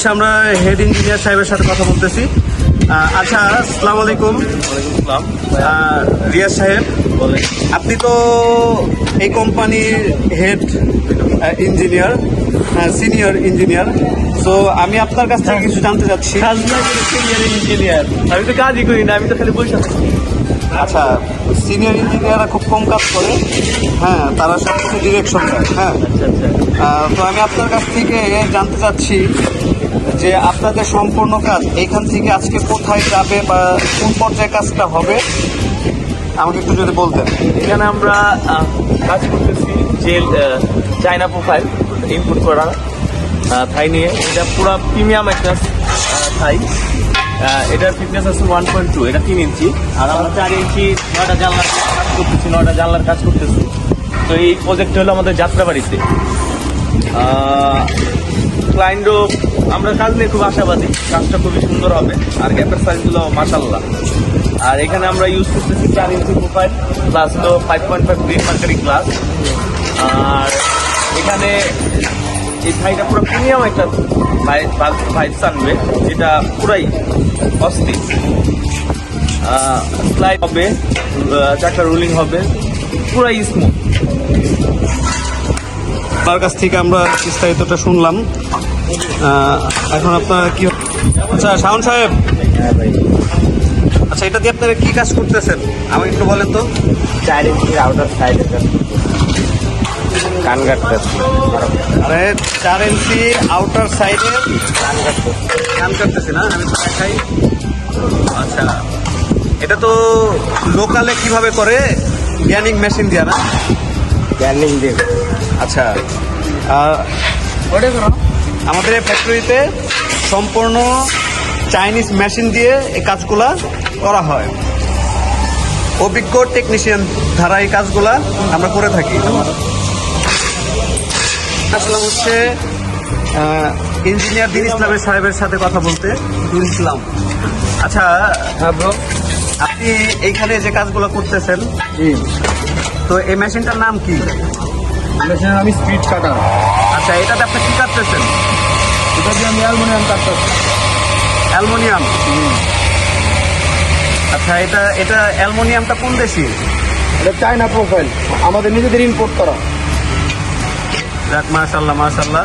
হচ্ছে আমরা head engineer সাহেবের সাথে কথা বলতেছি। আচ্ছা, আসসালামু আলাইকুম। রিয়াজ সাহেব, আপনি তো এই কোম্পানির head engineer, senior engineer. So আমি আপনার কাছ থেকে কিছু জানতে চাচ্ছি। সিনিয়র ইঞ্জিনিয়ার আমি তো কাজই করি না, আমি তো খালি বসে থাকি। আচ্ছা, সিনিয়র ইঞ্জিনিয়াররা খুব কম কাজ করে, হ্যাঁ, তারা সব কিছু ডিরেকশন দেয়। হ্যাঁ, তো আমি আপনার কাছ থেকে জানতে চাচ্ছি যে আপনাদের সম্পূর্ণ কাজ এইখান থেকে আজকে কোথায় যাবে বা কোন পর্যায়ে কাজটা হবে আমাকে একটু যদি বলতেন। এখানে আমরা কাজ করতেছি যে চায়না প্রোফাইল ইনপুট করা থাই নিয়ে। এটা পুরো প্রিমিয়াম একটা থাই। এটার ফিটনেস আছে 1.2, এটা 3 ইঞ্চি। আর আমরা 4 ইঞ্চি 9টা জানলার কাজ করতেছি, 9টা জানলার কাজ করতেছি। তো এই প্রজেক্ট হলো আমাদের যাত্রাবাড়িতে। ক্লায়েন্টও আমরা কাজ নিয়ে খুব আশাবাদী, কাজটা খুবই সুন্দর হবে। আর গ্যাপের সাইজগুলো মাশাআল্লাহ। আর এখানে আমরা ইউজ করতেছি 4 ইঞ্চি প্রোফাইল প্লাস হলো 5.5 গ্রিন মার্কারি গ্লাস। আর এখানে এই থাইটা পুরো প্রিমিয়াম একটা ভাইবস আনবে, যেটা পুরাই অস্থির। স্লাইড হবে, চাকা রুলিং হবে, পুরাই স্মুথ। তার কাছ থেকে আমরা বিস্তারিতটা শুনলাম। এখন আপনারা কি, আচ্ছা শাওন সাহেব, আচ্ছা এটা দিয়ে আপনারা কি কাজ করতেছেন আমাকে একটু বলেন তো। 4 ইঞ্চির আউটার সাইড কান কাটতেছি। আরে 4 ইঞ্চি আউটার সাইডে কান কাটতেছি না, আমি তো দেখাই। আচ্ছা, এটা তো লোকালে কিভাবে করে, গ্যানিং মেশিন দিয়ে না? গ্যানিং দিয়ে। আচ্ছা, আমাদের এই ফ্যাক্টরিতে সম্পূর্ণ চাইনিজ মেশিন দিয়ে এই কাজগুলা করা হয়। অভিজ্ঞ টেকনিশিয়ান দ্বারা এই কাজগুলা আমরা করে থাকি। আসলাম হচ্ছে ইঞ্জিনিয়ার দিন ইসলামের সাহেবের সাথে কথা বলতে। দিন ইসলাম, আচ্ছা আপনি এইখানে যে কাজগুলো করতেছেন, তো এই মেশিনটার নাম কি? মেশিনের আমি স্পিড কাটার। আচ্ছা, এটাতে আপনি কি কাটতেছেন? এটা দিয়ে আমি অ্যালুমিনিয়াম কাটতেছি। অ্যালুমিনিয়াম। আচ্ছা, এটা অ্যালুমিনিয়ামটা কোন দেশি? এটা চায়না প্রোফাইল, আমাদের নিজেদের ইম্পোর্ট করা। যাক, মাশাআল্লাহ মাশাআল্লাহ।